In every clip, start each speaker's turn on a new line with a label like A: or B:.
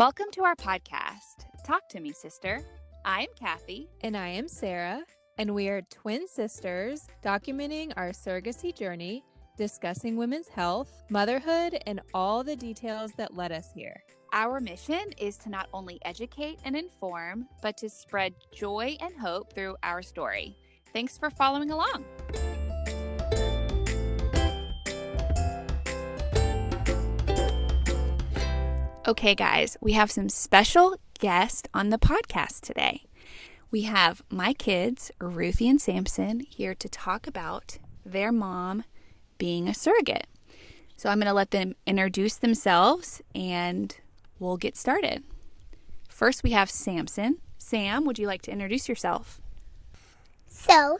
A: Welcome to our podcast, Talk to Me, Sister. I'm Cathey.
B: And I am Sarah, and we are twin sisters documenting our surrogacy journey, discussing women's health, motherhood, and all the details that led us here.
A: Our mission is to not only educate and inform, but to spread joy and hope through our story. Thanks for following along. Okay, guys, we have some special guests on the podcast today. We have my kids, Ruthie and Samson, here to talk about their mom being a surrogate. So I'm going to let them introduce themselves and we'll get started. First, we have Samson. Sam, would you like to introduce yourself?
C: So,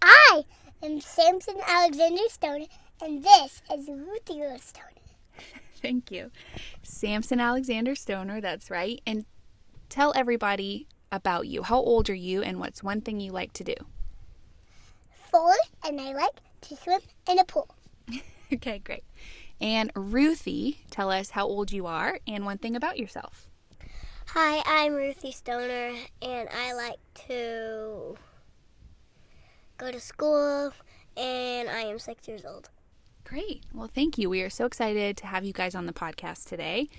C: I am Samson Alexander Stoner, and this is Ruthie Stoner.
A: Thank you. Samson Alexander Stoner, that's right. And tell everybody about you. How old are you, and what's one thing you like to do?
C: 4, and I like to swim in a pool.
A: Okay, great. And Ruthie, tell us how old you are and one thing about yourself.
C: Hi, I'm Ruthie Stoner, and I like to go to school, and I am 6 years old.
A: Great. Well, thank you. We are so excited to have you guys on the podcast today.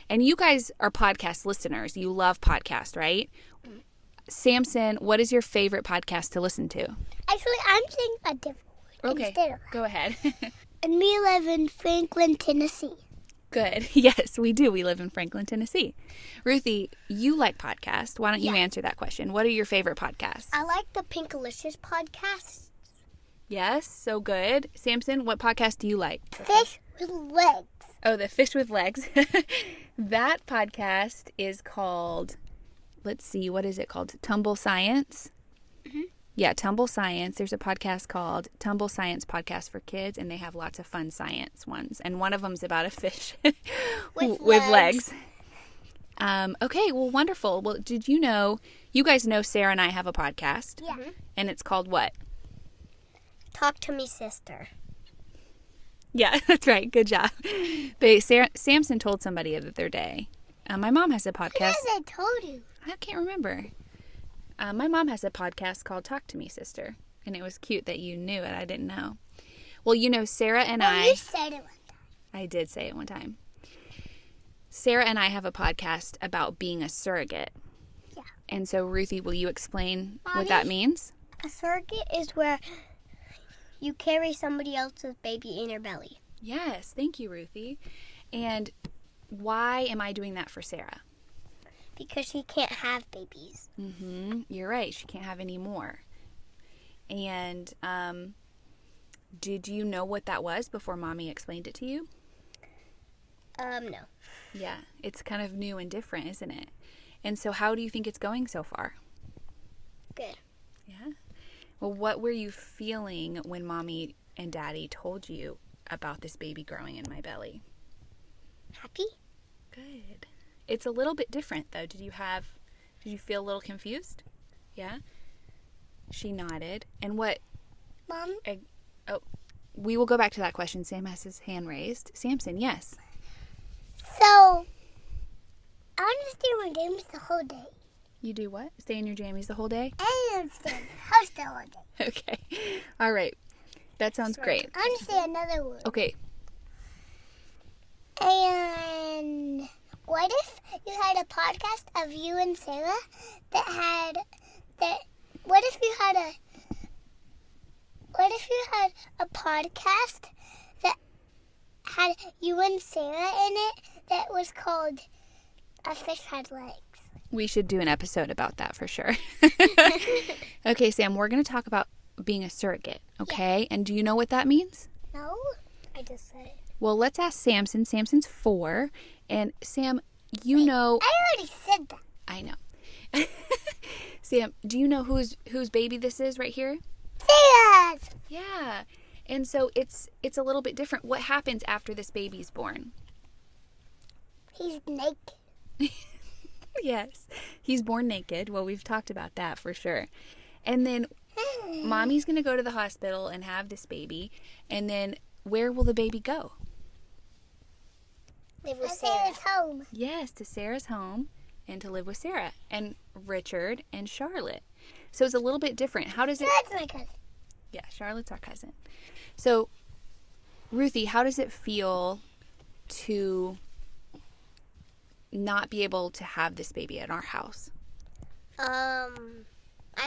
A: And you guys are podcast listeners. You love podcasts, right? Samson, what is your favorite podcast to listen to?
C: Actually, I'm saying a different word.
A: Okay,
C: instead of
A: go ahead.
C: And we live in Franklin, Tennessee.
A: Good. Yes, we do. We live in Franklin, Tennessee. Ruthie, you like podcasts. Why don't you answer that question? What are your favorite podcasts?
C: I like the Pinkalicious podcast.
A: Yes, so good. Samson, what podcast do you like?
C: Fish with Legs.
A: Oh, the Fish with Legs. That podcast is called, let's see, what is it called? Tumble Science? Mm-hmm. Yeah, Tumble Science. There's a podcast called Tumble Science Podcast for Kids, and they have lots of fun science ones. And one of them's about a fish with legs. Okay, well, wonderful. Well, did you know, you guys know Sarah and I have a podcast?
C: Yeah.
A: And it's called what?
C: Talk to Me, Sister.
A: Yeah, that's right. Good job. Samson told somebody the other day. My mom has a podcast.
C: What has I told you?
A: I can't remember. My mom has a podcast called Talk to Me, Sister. And it was cute that you knew it. I didn't know. Well, you know, Sarah and
C: You said it one time.
A: I did say it one time. Sarah and I have a podcast about being a surrogate.
C: Yeah.
A: And so, Ruthie, will you explain
C: Mommy,
A: what that means?
C: A surrogate is where you carry somebody else's baby in your belly.
A: Yes, thank you, Ruthie. And why am I doing that for Sarah?
C: Because she can't have babies.
A: Mm-hmm. You're right. She can't have any more. And did you know what that was before Mommy explained it to you?
C: No.
A: Yeah, it's kind of new and different, isn't it? And so how do you think it's going so far?
C: Good.
A: Yeah? Well, what were you feeling when Mommy and Daddy told you about this baby growing in my belly?
C: Happy?
A: Good. It's a little bit different, though. Did you feel a little confused? Yeah? She nodded. And what?
C: Mom?
A: We will go back to that question. Sam has his hand raised. Samson, yes.
C: So, I want to stay in my games the whole day.
A: You do what? Stay in your jammies the whole day?
C: I want to stay in the house the whole day.
A: Okay. All right. That sounds great.
C: I want to say another word.
A: Okay.
C: And what if you had a podcast of you and Sarah what if you had a podcast that had you and Sarah in it that was called A Fish Had Legs?
A: We should do an episode about that for sure. Okay, Sam, we're going to talk about being a surrogate, okay? Yeah. And do you know what that means?
C: No, I just said it.
A: Well, let's ask Samson. Samson's 4. And Sam,
C: Wait,
A: know...
C: I already said that.
A: I know. Sam, do you know whose baby this is right here?
C: Sarah's!
A: Yeah. And so it's a little bit different. What happens after this baby's born?
C: He's naked.
A: Yes. He's born naked. Well, we've talked about that for sure. And then Mommy's going to go to the hospital and have this baby. And then where will the baby go?
C: Live with Sarah's home.
A: Yes, to Sarah's home and to live with Sarah and Richard and Charlotte. So it's a little bit different. How does it...
C: That's my cousin.
A: Yeah, Charlotte's our cousin. So, Ruthie, how does it feel to not be able to have this baby in our house?
C: I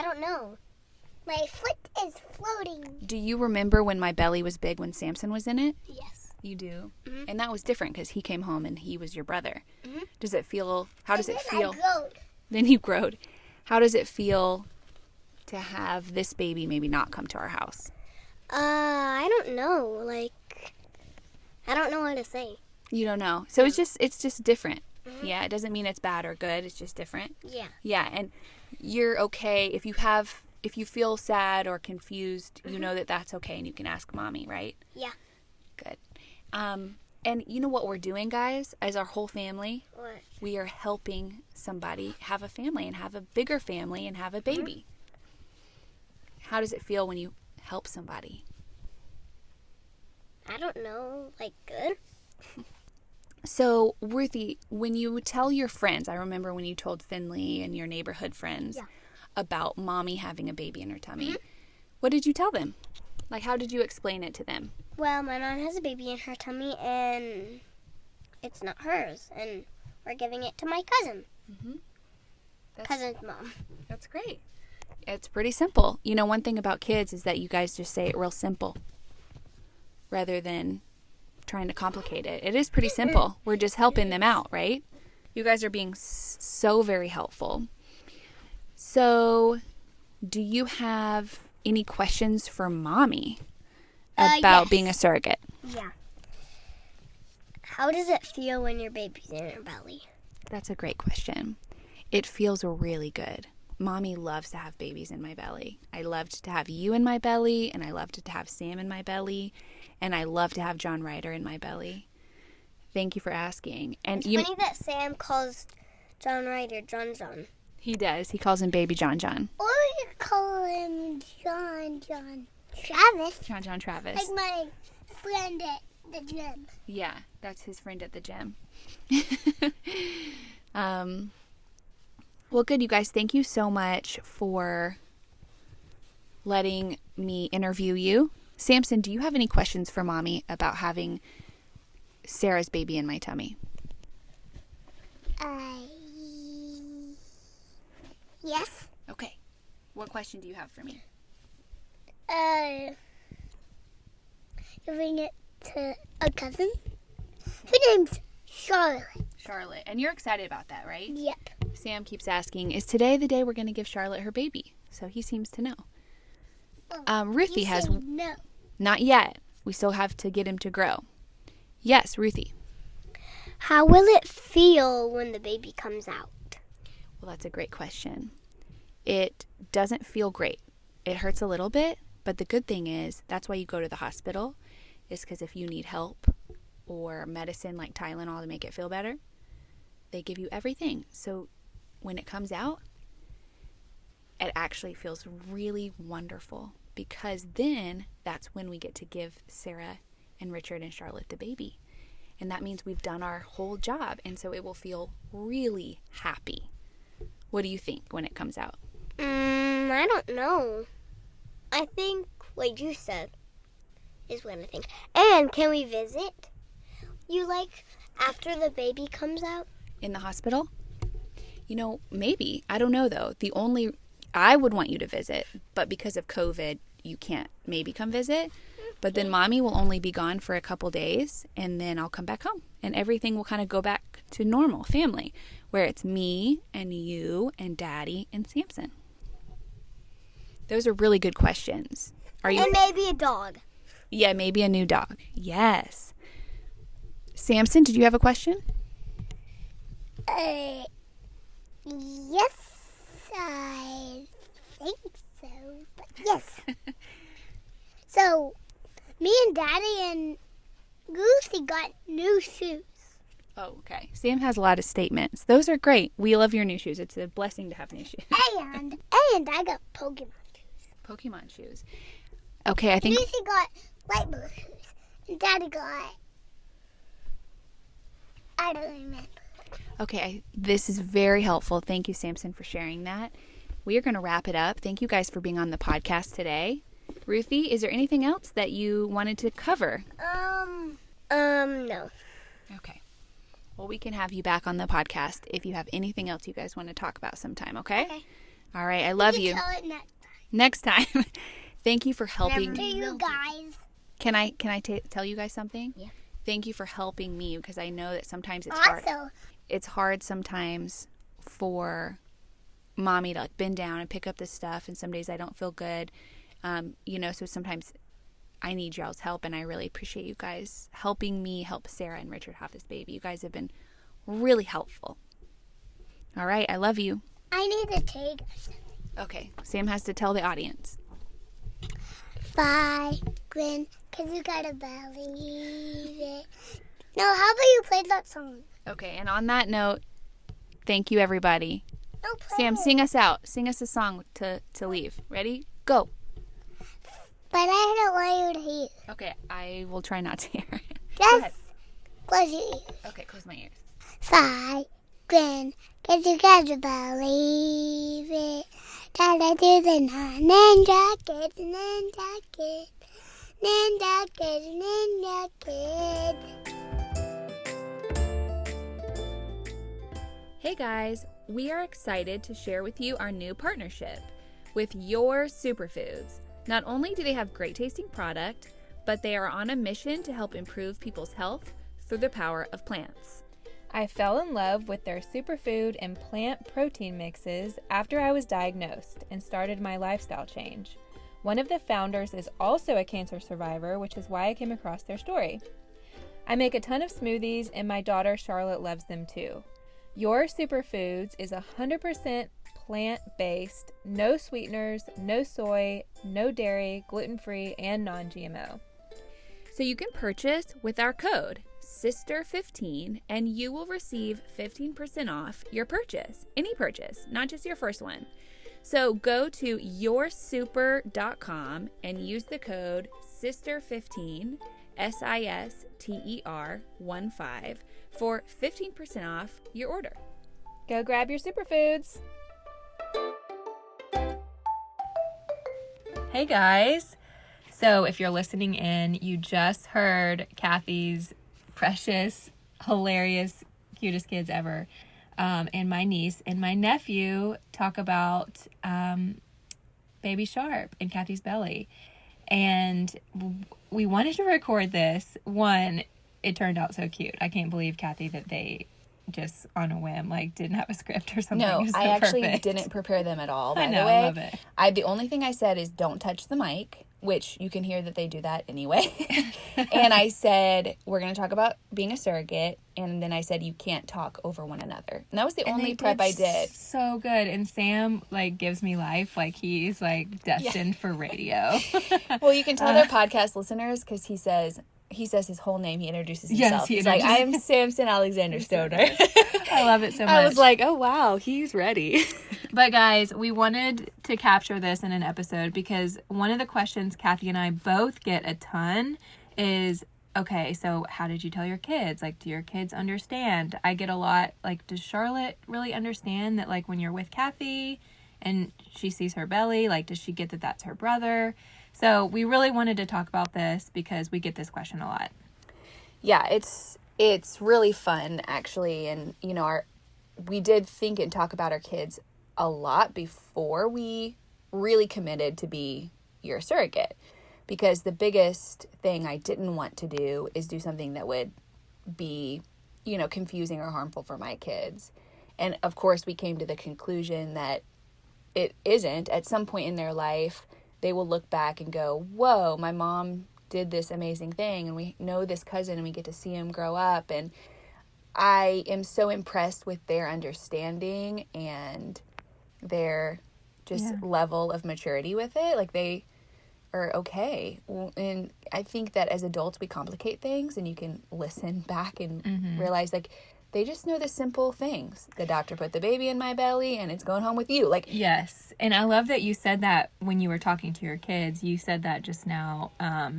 C: don't know. My foot is floating.
A: Do you remember when my belly was big when Samson was in it?
C: Yes.
A: You do?
C: Mm-hmm.
A: And that was different because he came home and he was your brother.
C: Mm-hmm.
A: Does it feel... How does it feel?
C: I growed.
A: Then you growed. How does it feel to have this baby maybe not come to our house?
C: I don't know. I don't know what to say.
A: You don't know. So it's just different. Mm-hmm. Yeah, it doesn't mean it's bad or good. It's just different.
C: Yeah.
A: Yeah, and you're okay if you feel sad or confused, you know that that's okay and you can ask Mommy, right?
C: Yeah.
A: Good. And you know what we're doing, guys, as our whole family?
C: What?
A: We are helping somebody have a family and have a bigger family and have a baby. Mm-hmm. How does it feel when you help somebody?
C: I don't know. Good?
A: So, Ruthie, when you tell your friends, I remember when you told Finley and your neighborhood friends about Mommy having a baby in her tummy, what did you tell them? How did you explain it to them?
C: Well, my mom has a baby in her tummy, and it's not hers, and we're giving it to my cousin. Mm-hmm. Cousin's mom.
A: That's great. It's pretty simple. You know, one thing about kids is that you guys just say it real simple rather than trying to complicate it. It is pretty simple. We're just helping them out, right? You guys are being so very helpful. So, do you have any questions for Mommy about being a surrogate?
C: Yeah. How does it feel when your baby's in her belly?
A: That's a great question. It feels really good. Mommy loves to have babies in my belly. I loved to have you in my belly, and I loved to have Sam in my belly, and I love to have John Ryder in my belly. Thank you for asking. And
C: it's funny that Sam calls John Ryder John John.
A: He does. He calls him Baby John John.
C: Or you call him John Travis.
A: John Travis.
C: Like my friend at the gym.
A: Yeah, that's his friend at the gym. Well, good, you guys. Thank you so much for letting me interview you. Samson, do you have any questions for Mommy about having Sarah's baby in my tummy?
C: Yes.
A: Okay. What question do you have for me?
C: Giving it to a cousin. Her name's Charlotte.
A: Charlotte. And you're excited about that, right?
C: Yep.
A: Sam keeps asking, is today the day we're going to give Charlotte her baby? So he seems to know. Ruthie has...
C: No.
A: Not yet. We still have to get him to grow. Yes, Ruthie.
C: How will it feel when the baby comes out?
A: Well, that's a great question. It doesn't feel great. It hurts a little bit, but the good thing is that's why you go to the hospital, is because if you need help or medicine like Tylenol to make it feel better, they give you everything. So when it comes out, it actually feels really wonderful, because then that's when we get to give Sarah and Richard and Charlotte the baby. And that means we've done our whole job, and so it will feel really happy. What do you think when it comes out?
C: I don't know. I think what you said is what I think. And can we visit you, after the baby comes out?
A: In the hospital? You know, maybe. I don't know, though. I would want you to visit, but because of COVID, you can't maybe come visit. But then Mommy will only be gone for a couple days, and then I'll come back home. And everything will kind of go back to normal family, where it's me and you and Daddy and Samson. Those are really good questions.
C: And maybe a dog.
A: Yeah, maybe a new dog. Yes. Samson, did you have a question?
C: Yes, I think so. But yes. So, me and Daddy and Ruthie got new shoes.
A: Oh, okay. Sam has a lot of statements. Those are great. We love your new shoes. It's a blessing to have new shoes.
C: And I got Pokemon shoes.
A: Pokemon shoes. Okay, I think...
C: Ruthie got light blue shoes. And Daddy got I don't remember.
A: Okay, this is very helpful. Thank you, Samson, for sharing that. We are going to wrap it up. Thank you guys for being on the podcast today. Ruthie, is there anything else that you wanted to cover?
C: No.
A: Okay. Well, we can have you back on the podcast if you have anything else you guys want to talk about sometime, okay?
C: Okay.
A: All right, I love you.
C: Tell it
A: Next time. Thank you for helping.
C: to you guys.
A: Can I tell you guys something?
C: Yeah.
A: Thank you for helping me, because I know that sometimes it's hard.
C: Also,
A: It's hard sometimes for mommy to like bend down and pick up this stuff, and some days I don't feel good. So sometimes I need y'all's help, and I really appreciate you guys helping me help Sarah and Richard have this baby. You guys have been really helpful. All right, I love you.
C: I need to take something.
A: Okay, Sam has to tell the audience.
C: Bye, Gwen, because you gotta believe it. No, how about you play that song?
A: Okay, and on that note, thank you, everybody.
C: No, play
A: Sam,
C: it.
A: sing us out. Sing us a song to leave. Ready? Go.
C: But I don't want you to hear.
A: Okay, I will try not to hear it.
C: Just close your ears.
A: Okay, close my ears.
C: Bye, Gwen, because you gotta believe it. Gotta do the ninja kid, ninja kid, ninja kid, ninja kid.
A: Hey guys, we are excited to share with you our new partnership with Your Superfoods. Not only do they have great tasting product, but they are on a mission to help improve people's health through the power of plants.
B: I fell in love with their superfood and plant protein mixes after I was diagnosed and started my lifestyle change. One of the founders is also a cancer survivor, which is why I came across their story. I make a ton of smoothies, and my daughter Charlotte loves them too. Your Superfoods is 100% plant-based, no sweeteners, no soy, no dairy, gluten-free, and non-GMO.
A: So you can purchase with our code SISTER15 and you will receive 15% off your purchase, any purchase, not just your first one. So go to yoursuper.com and use the code SISTER15, SISTER15 for 15% off your order.
B: Go grab your superfoods. Hey guys. So if you're listening in, you just heard Kathy's precious, hilarious, cutest kids ever, and my niece and my nephew talk about Baby Sharp in Kathy's belly. And we wanted to record this. One, it turned out so cute. I can't believe, Kathy, that they just on a whim didn't have a script or something.
A: No,
B: So
A: I actually
B: perfect.
A: didn't prepare them at all, by
B: I know,
A: the way.
B: I love it.
A: The only thing I said is don't touch the mic, which you can hear that they do that anyway. And I said, we're going to talk about being a surrogate. And then I said, you can't talk over one another. And that was the only prep I did.
B: So good. And Sam, gives me life. He's, destined for radio.
A: Well, you can tell they're podcast listeners because he says his whole name. He introduces himself.
B: He's
A: like, I am Samson Alexander Stoner.
B: I love it so much.
A: I was like, oh, wow, he's ready.
B: But guys, we wanted to capture this in an episode because one of the questions Kathy and I both get a ton is, okay, so how did you tell your kids? Do your kids understand? I get a lot, does Charlotte really understand that, when you're with Kathy and she sees her belly, does she get that that's her brother? So we really wanted to talk about this because we get this question a lot.
A: Yeah, it's really fun, actually. And, we did think and talk about our kids a lot before we really committed to be your surrogate. Because the biggest thing I didn't want to do is do something that would be, confusing or harmful for my kids. And, of course, we came to the conclusion that it isn't. At some point in their life, they will look back and go, whoa, my mom did this amazing thing, and we know this cousin, and we get to see him grow up. And I am so impressed with their understanding and their just level of maturity with it. They are okay. And I think that as adults, we complicate things, and you can listen back and realize, they just know the simple things. The doctor put the baby in my belly, and it's going home with you.
B: Yes. And I love that you said that when you were talking to your kids. You said that just now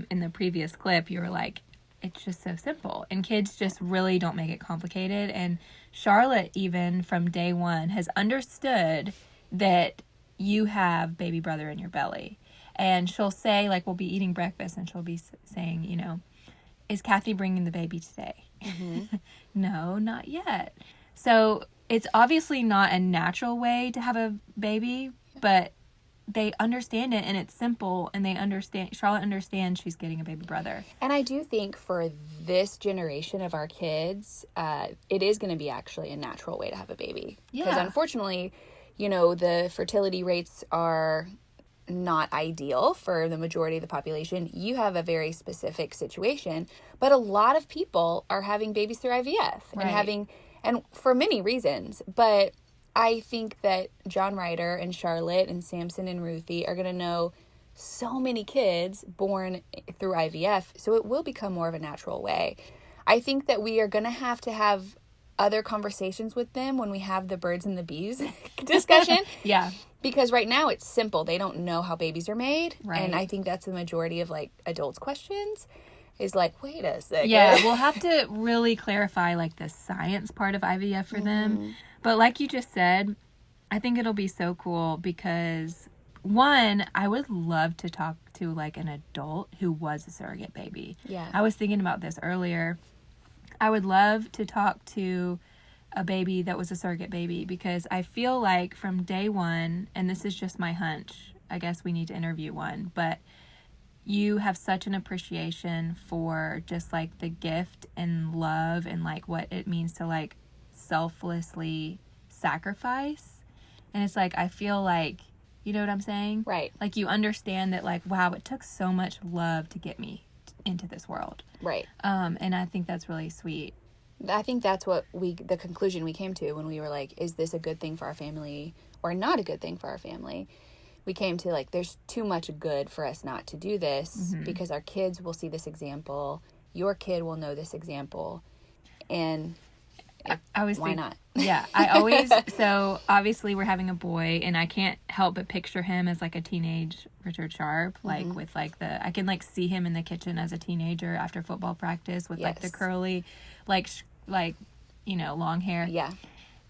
B: in the previous clip. You were like, it's just so simple. And kids just really don't make it complicated. And Charlotte, even from day one, has understood that you have baby brother in your belly. And she'll say, like, we'll be eating breakfast, and she'll be saying, you know, is Cathey bringing the baby today? Mm-hmm. No, not yet. So it's obviously not a natural way to have a baby, but they understand it, and it's simple, and they understand. Charlotte understands she's getting a baby brother.
A: And I do think for this generation of our kids, it is going to be actually a natural way to have a baby. Because unfortunately, you know, the fertility rates are not ideal for the majority of the population. You have a very specific situation, but a lot of people are having babies through IVF and for many reasons. But I think that John Ryder and Charlotte and Samson and Ruthie are going to know so many kids born through IVF, so it will become more of a natural way. I think that we are going to have other conversations with them when we have the birds and the bees discussion.
B: Yeah.
A: Because right now it's simple. They don't know how babies are made.
B: Right.
A: And I think that's the majority of, like, adults' questions is like, wait a second.
B: Yeah, we'll have to really clarify, like, the science part of IVF for them. But like you just said, I think it'll be so cool because, one, I would love to talk to, like, an adult who was a surrogate baby.
A: Yeah.
B: I was thinking about this earlier. I would love to talk to a baby that was a surrogate baby because I feel like from day one, and this is just my hunch, I guess we need to interview one, but you have such an appreciation for just, like, the gift and love and, like, what it means to, like, selflessly sacrifice. And it's like, I feel like, you know what I'm saying?
A: Right.
B: Like, you understand that, like, wow, it took so much love to get me into this world.
A: Right.
B: And I think that's really sweet.
A: I think that's what the conclusion we came to when we were like, is this a good thing for our family or not a good thing for our family? We came to, like, there's too much good for us not to do this because our kids will see this example. Your kid will know this example. And why not?
B: Yeah, I always, so obviously we're having a boy, and I can't help but picture him as, like, a teenage Richard Sharp, like, with, like, I can, like, see him in the kitchen as a teenager after football practice with, like, the curly, like, you know, long hair.
A: Yeah.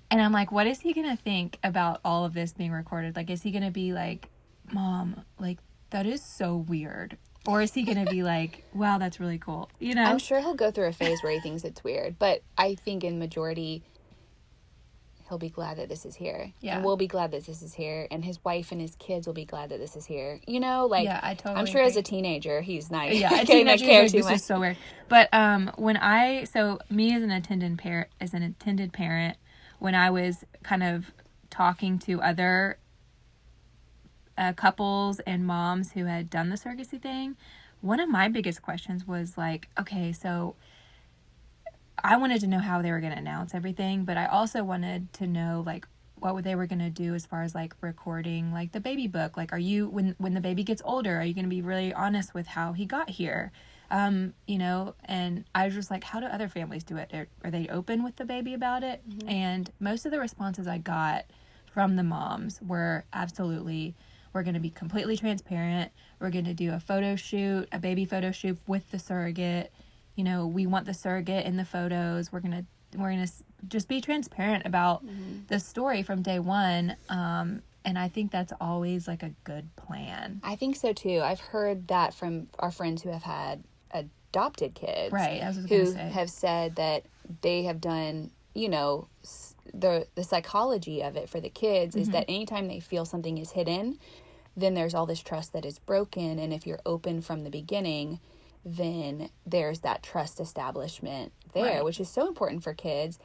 B: And I'm like, what is he going to think about all of this being recorded? Like, is he going to be like, Mom, like, that is so weird? Or is he going to be like, wow, that's really cool? You know?
A: I'm sure he'll go through a phase where he thinks it's weird. But I think in majority, he'll be glad that this is here.
B: Yeah.
A: And we'll be glad that this is here. And his wife and his kids will be glad that this is here. You know? Like,
B: yeah, I totally
A: I'm sure
B: agree.
A: as a teenager, he's nice.
B: Yeah, a teenager, this is so weird. But me as an attended parent, when I was kind of talking to other couples and moms who had done the surrogacy thing, one of my biggest questions was like, okay, so I wanted to know how they were going to announce everything, but I also wanted to know, like, what they were going to do as far as, like, recording, like, the baby book. Like, are you, when the baby gets older, are you going to be really honest with how he got here? You know, and I was just like, how do other families do it? Are they open with the baby about it? Mm-hmm. And most of the responses I got from the moms were absolutely, we're going to be completely transparent. We're going to do a baby photo shoot with the surrogate. You know, we want the surrogate in the photos. We're going to just be transparent about the story from day one. And I think that's always, like, a good plan.
A: I think so too. I've heard that from our friends who have had adopted kids.
B: Right, I was going to say.
A: Who have said that they have done, you know, the psychology of it for the kids is that anytime they feel something is hidden, then there's all this trust that is broken. And if you're open from the beginning, then there's that trust establishment there, right, which is so important for kids.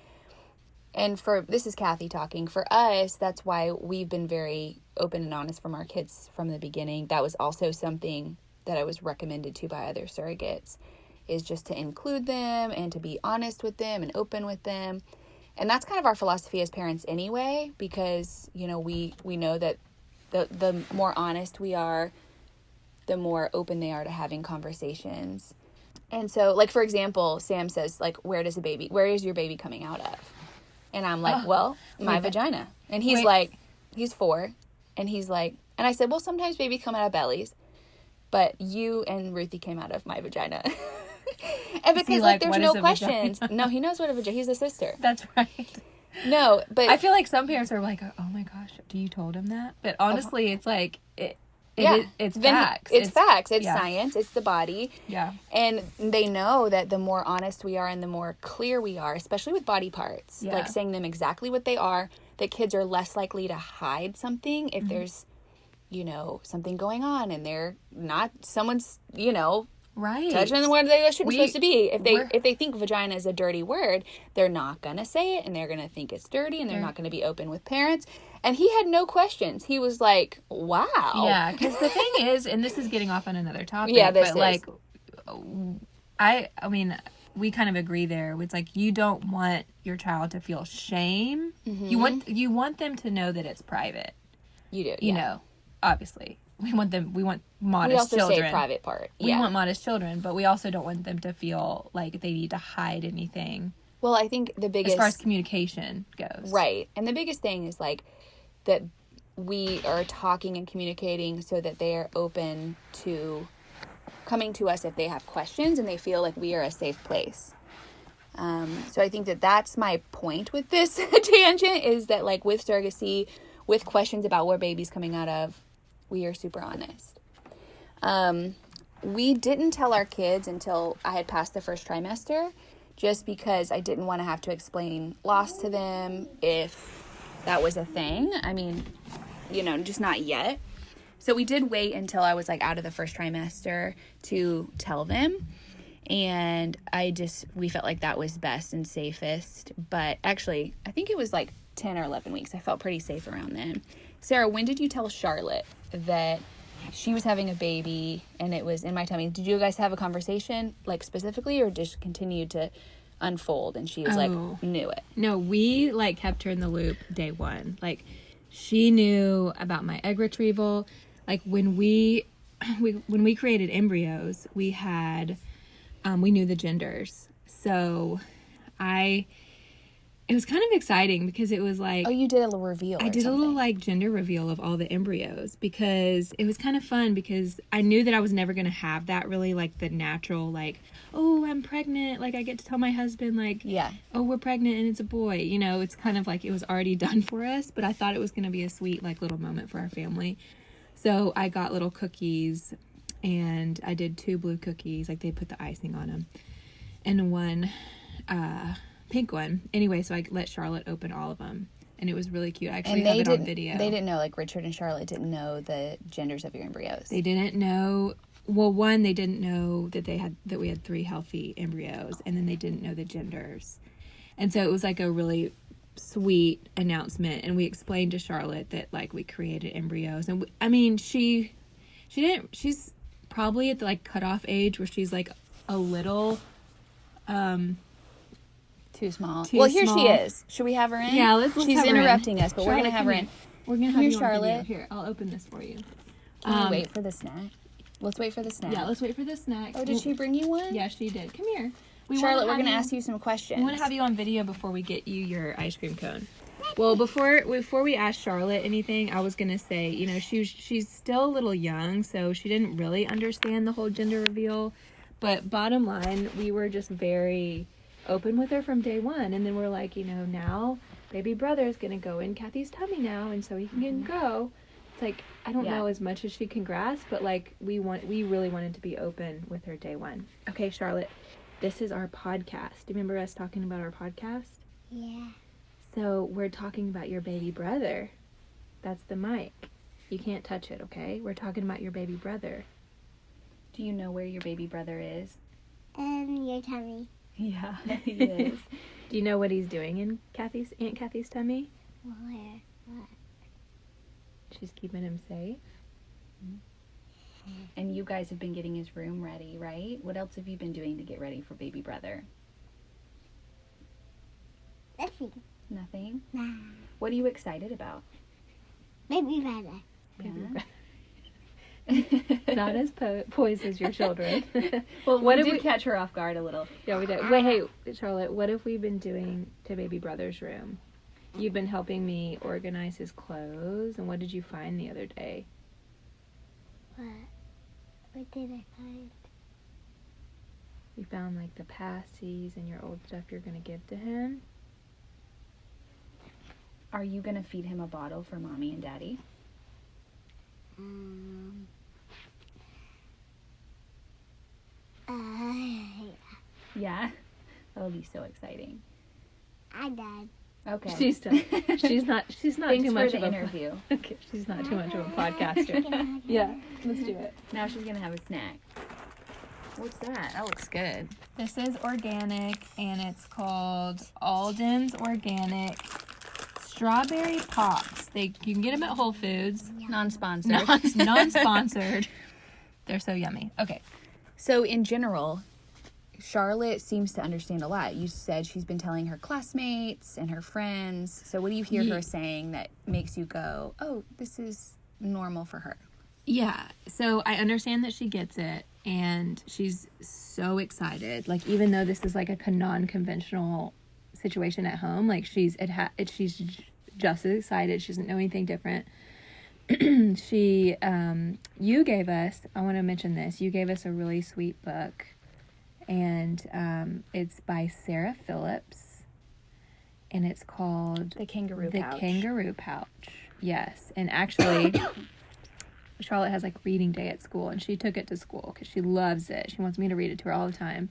A: And this is Cathey talking. For us, that's why we've been very open and honest from our kids from the beginning. That was also something that I was recommended to by other surrogates, is just to include them and to be honest with them and open with them. And that's kind of our philosophy as parents anyway, because, you know, we know that the more honest we are, the more open they are to having conversations. And so, like, for example, Sam says, like, where is your baby coming out of? And I'm like, my vagina. And he's like, he's 4. And he's like, and I said, well, sometimes babies come out of bellies, but you and Ruthie came out of my vagina. And because
B: like,
A: there's
B: what
A: no
B: is a
A: questions.
B: vagina?
A: No, he knows what a vagina. He's a sister.
B: That's right.
A: No, but
B: I feel like some parents are like, oh my gosh, do you told him that? But honestly, it's like it's facts.
A: It's facts. It's
B: yeah.
A: science. It's the body.
B: Yeah.
A: And they know that the more honest we are and the more clear we are, especially with body parts,
B: Yeah.
A: like saying them exactly what they are, that kids are less likely to hide something if there's, something going on and they're not, someone's,
B: Right.
A: touching them where they shouldn't supposed to be. If they think vagina is a dirty word, they're not gonna say it, and they're gonna think it's dirty, and they're not gonna be open with parents. And he had no questions. He was like, "Wow."
B: Yeah, because the thing is, and this is getting off on another topic.
A: Yeah,
B: but like, I mean, we kind of agree there. It's like you don't want your child to feel shame.
A: Mm-hmm.
B: You want them to know that it's private.
A: You do.
B: You know, obviously. We want modest children. We also
A: say private part.
B: We want modest children, but we also don't want them to feel like they need to hide anything.
A: Well, I think the biggest...
B: as far as communication goes.
A: Right. And the biggest thing is, like, that we are talking and communicating so that they are open to coming to us if they have questions and they feel like we are a safe place. So I think that that's my point with this tangent is that, like, with surrogacy, with questions about where baby's coming out of, we are super honest. We didn't tell our kids until I had passed the first trimester, just because I didn't want to have to explain loss to them if that was a thing. I mean, just not yet. So we did wait until I was, like, out of the first trimester to tell them. And we felt like that was best and safest. But actually, I think it was like 10 or 11 weeks. I felt pretty safe around then. Sarah, when did you tell Charlotte that she was having a baby and it was in my tummy? Did you guys have a conversation, like, specifically, or just continued to unfold and she was knew it?
B: No, we, like, kept her in the loop day one. Like, she knew about my egg retrieval. Like, when we created embryos, we had we knew the genders. So it was kind of exciting because it was like...
A: Oh, you did a little reveal.
B: I did a little, like, gender reveal of all the embryos because it was kind of fun because I knew that I was never going to have that really, like, the natural, like, oh, I'm pregnant. Like, I get to tell my husband, like, oh, we're pregnant and it's a boy. It's kind of like it was already done for us, but I thought it was going to be a sweet, like, little moment for our family. So I got little cookies and I did 2 blue cookies. Like, they put the icing on them. And one... pink one. Anyway, so I let Charlotte open all of them. And it was really cute. I actually have it on video.
A: They didn't know, like, Richard and Charlotte didn't know the genders of your embryos.
B: They didn't know... Well, one, they didn't know that we had 3 healthy embryos. And then they didn't know the genders. And so it was, like, a really sweet announcement. And we explained to Charlotte that, like, we created embryos. And, she didn't... She's probably at the, like, cutoff age where she's, like, a little...
A: Too small. She is. Should we have her in?
B: Yeah, let's
A: She's
B: have her
A: interrupting
B: in.
A: us, but Charlotte, we're going to have her in.
B: We're going to have you on
A: Charlotte.
B: video. Here, I'll open this for you.
A: Can we wait for the snack? Let's wait for the snack.
B: Yeah, let's wait for the snack.
A: Oh, did she bring you one?
B: Yeah, she did. Come here.
A: Charlotte, we're going to ask you some questions.
B: We want to have you on video before we get you your ice cream cone. Well, before we ask Charlotte anything, I was going to say, she's still a little young, so she didn't really understand the whole gender reveal. But bottom line, we were just very open with her from day one. And then we're like, now baby brother is going to go in Kathy's tummy now. And so he can go. It's like, I don't know as much as she can grasp, but, like, we really wanted to be open with her day one. Okay, Charlotte, this is our podcast. Do you remember us talking about our podcast?
C: Yeah.
B: So we're talking about your baby brother. That's the mic. You can't touch it, okay? We're talking about your baby brother.
A: Do you know where your baby brother is?
C: In your tummy.
A: Yeah, he is.
B: Do you know what he's doing in Aunt Cathey's tummy?
C: Where? What?
B: She's keeping him safe.
A: And you guys have been getting his room ready, right? What else have you been doing to get ready for baby brother?
C: Nothing.
A: Nothing?
C: Nah.
A: What are you excited about?
C: Baby brother.
B: Baby brother. Not as poised as your children.
A: Well, we did catch her off guard a little.
B: Yeah, we did. Wait, hey, Charlotte, what have we been doing to baby brother's room? You've been helping me organize his clothes, and what did you find the other day?
C: What? What did I find?
B: You found like the pasties and your old stuff you're gonna give to him.
A: Are you gonna feed him a bottle for mommy and daddy? Yeah? That'll be so exciting.
C: I died.
A: Okay.
B: She's done. She's not
A: Thanks
B: too
A: for
B: much
A: the
B: of a
A: interview.
B: Okay, she's not too much of a podcaster. Yeah, let's do it.
A: Now she's gonna have a snack. What's that? That looks good.
B: This is organic, and it's called Alden's Organic Strawberry Pops. You can get them at Whole Foods.
A: Non-sponsored.
B: Non-sponsored. They're so yummy. Okay.
A: So in general, Charlotte seems to understand a lot. You said she's been telling her classmates and her friends. So what do you hear her saying that makes you go, oh, this is normal for her?
B: Yeah. So I understand that she gets it, and she's so excited. Like, even though this is like a non-conventional situation at home, like she's just as excited. She doesn't know anything different. You gave us, I want to mention this, you gave us a really sweet book, and it's by Sarah Phillips, and it's called
A: The Kangaroo Pouch.
B: The Kangaroo Pouch. Yes. And actually, Charlotte has like reading day at school, and she took it to school because she loves it. She wants me to read it to her all the time.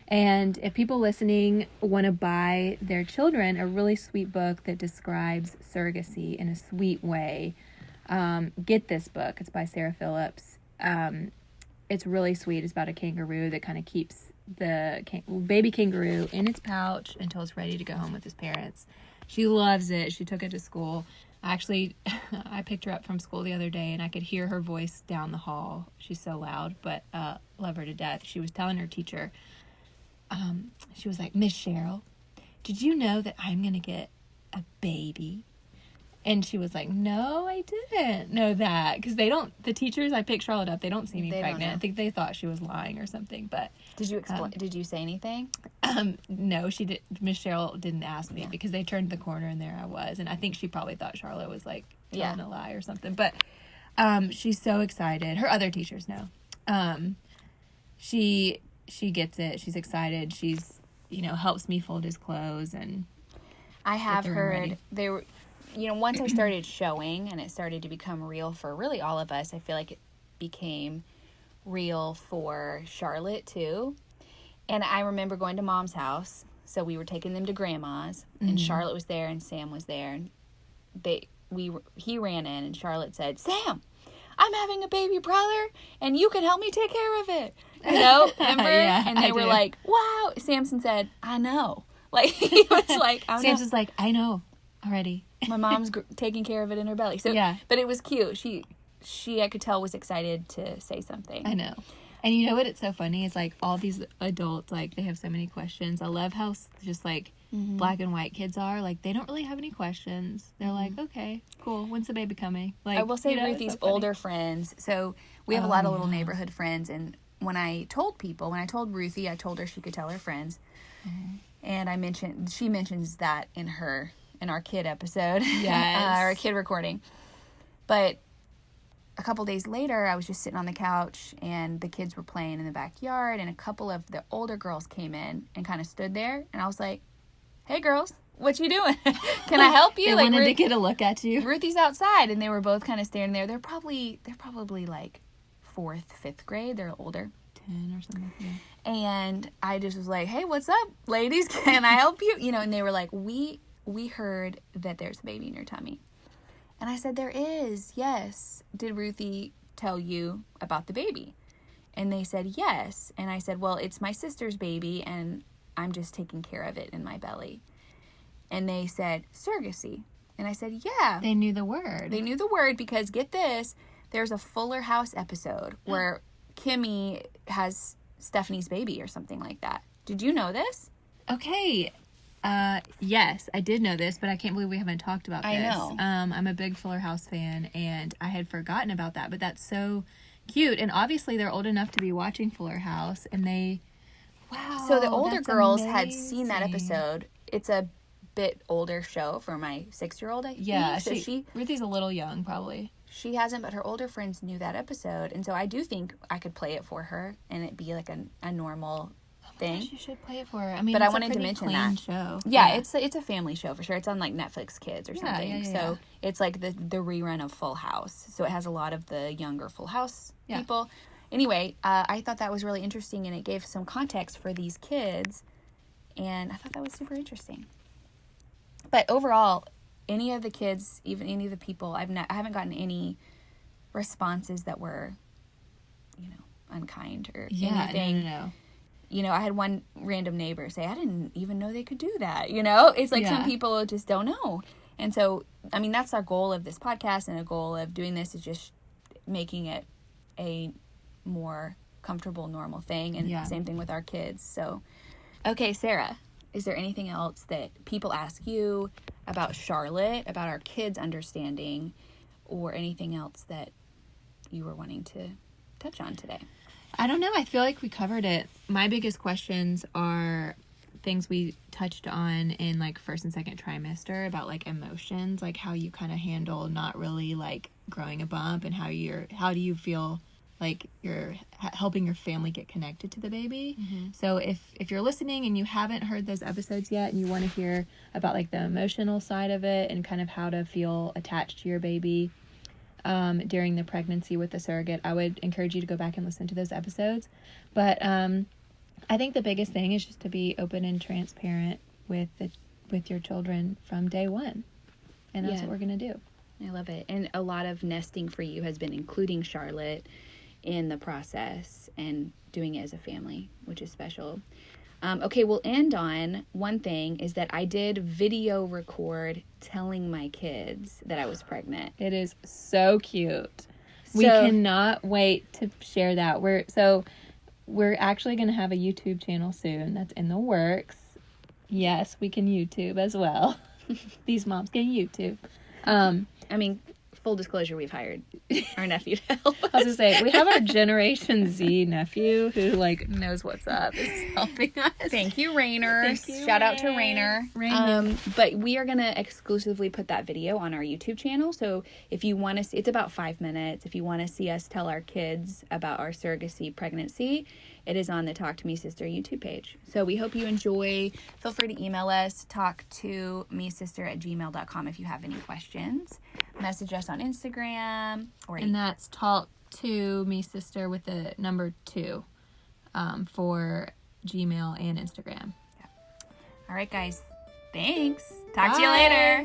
B: And if people listening want to buy their children a really sweet book that describes surrogacy in a sweet way, get this book. It's by Sarah Phillips. It's really sweet. It's about a kangaroo that kind of keeps the baby kangaroo in its pouch until it's ready to go home with its parents. She loves it. She took it to school. Actually, I picked her up from school the other day, and I could hear her voice down the hall. She's so loud, but love her to death. She was telling her teacher, she was like, Miss Cheryl, did you know that I'm going to get a baby? And she was like, no, I didn't know that. Because the teachers, I picked Charlotte up, they don't see me pregnant. I think they thought she was lying or something. But
A: did you explain? Did you say anything?
B: No, she did. Miss Cheryl didn't ask me because they turned the corner and there I was. And I think she probably thought Charlotte was like telling a lie or something. But she's so excited. Her other teachers know. She gets it. She's excited. She's, helps me fold his clothes. And
A: I have heard they were... once I started showing and it started to become real for really all of us, I feel like it became real for Charlotte too. And I remember going to Mom's house. So we were taking them to Grandma's, and Charlotte was there and Sam was there. And he ran in, and Charlotte said, Sam, I'm having a baby brother and you can help me take care of it. Remember?
B: Yeah,
A: and they were like, wow. Samson said, I know. Like, he was like, I know.
B: Samson's like, I know already.
A: My mom's taking care of it in her belly. So,
B: yeah.
A: But it was cute. She, I could tell, was excited to say something.
B: I know. And you know what? It's so funny. It's like all these adults, like, they have so many questions. I love how just like black and white kids are. Like, they don't really have any questions. They're like, okay, cool. When's the baby coming? Like,
A: I will say Ruthie's so older friends. So we have a lot of little neighborhood friends. And when I told Ruthie, I told her she could tell her friends. And she mentions that in our kid episode.
B: Yes.
A: Our kid recording. But a couple days later, I was just sitting on the couch, and the kids were playing in the backyard, and a couple of the older girls came in and kind of stood there, and I was like, hey girls, what you doing? Can I help you?
B: They
A: like,
B: wanted to get a look at you.
A: Ruthie's outside, and they were both kind of standing there. They're probably like 4th, 5th grade. They're older.
B: 10 or something. Yeah.
A: And I just was like, hey, what's up, ladies? Can I help you? And they were like, we heard that there's a baby in your tummy. And I said, there is, yes. Did Ruthie tell you about the baby? And they said, yes. And I said, well, it's my sister's baby, and I'm just taking care of it in my belly. And they said, surrogacy. And I said, yeah.
B: They knew the word.
A: They knew the word because, get this, there's a Fuller House episode where Kimmy has Stephanie's baby or something like that. Did you know this?
B: Okay. Yes, I did know this, but I can't believe we haven't talked about this.
A: I know.
B: I'm a big Fuller House fan, and I had forgotten about that, but that's so cute. And obviously they're old enough to be watching Fuller House, and wow.
A: So the older girls had seen that episode. It's a bit older show for my 6-year-old, I think.
B: Yeah,
A: so
B: Ruthie's a little young, probably.
A: She hasn't, but her older friends knew that episode, and so I do think I could play it for her, and it'd be like a normal thing.
B: Gosh, you should play it for her. I mean,
A: But
B: it's
A: I wanted
B: a
A: to
B: pretty
A: mention
B: clean
A: that.
B: show.
A: Yeah, it's a family show for sure. It's on like Netflix Kids or
B: Yeah,
A: something. So it's like the rerun of Full House. So it has a lot of the younger Full House people. Anyway, I thought that was really interesting, and it gave some context for these kids, and I thought that was super interesting. But overall, any of the kids, even any of the people, I haven't gotten any responses that were, unkind or anything.
B: No.
A: I had one random neighbor say, I didn't even know they could do that. It's like some people just don't know. And so, I mean, that's our goal of this podcast, and a goal of doing this is just making it a more comfortable, normal thing. And same thing with our kids. So, okay, Sarah, is there anything else that people ask you about Charlotte, about our kids' understanding, or anything else that you were wanting to touch on today?
B: I don't know. I feel like we covered it. My biggest questions are things we touched on in like first and second trimester about like emotions, like how you kind of handle not really like growing a bump, and how do you feel like you're helping your family get connected to the baby. Mm-hmm. So if you're listening and you haven't heard those episodes yet, and you want to hear about like the emotional side of it and kind of how to feel attached to your baby during the pregnancy with the surrogate, I would encourage you to go back and listen to those episodes. But I think the biggest thing is just to be open and transparent with your children from day one, and that's what we're gonna do.
A: I love it. And a lot of nesting for you has been including Charlotte in the process and doing it as a family, which is special. Okay, we'll end on one thing, is that I did video record telling my kids that I was pregnant.
B: It is so cute. We cannot wait to share that. We're actually going to have a YouTube channel soon that's in the works. Yes, we can YouTube as well. These moms can YouTube.
A: I mean, full disclosure, we've hired our nephew to help us.
B: I was going to say, we have our Generation Z nephew who, like, knows what's up. This is helping us.
A: Thank you, Rainer. Shout out to Rainer. But we are going to exclusively put that video on our YouTube channel. So if you want to see, it's about 5 minutes. If you want to see us tell our kids about our surrogacy pregnancy, it is on the Talk to Me Sister YouTube page. So we hope you enjoy. Feel free to email us, talktomesister@gmail.com if you have any questions. Message us on Instagram.
B: And that's Talk to Me Sister with the number 2 for Gmail and Instagram.
A: Yeah. All right, guys. Thanks. Talk to you later.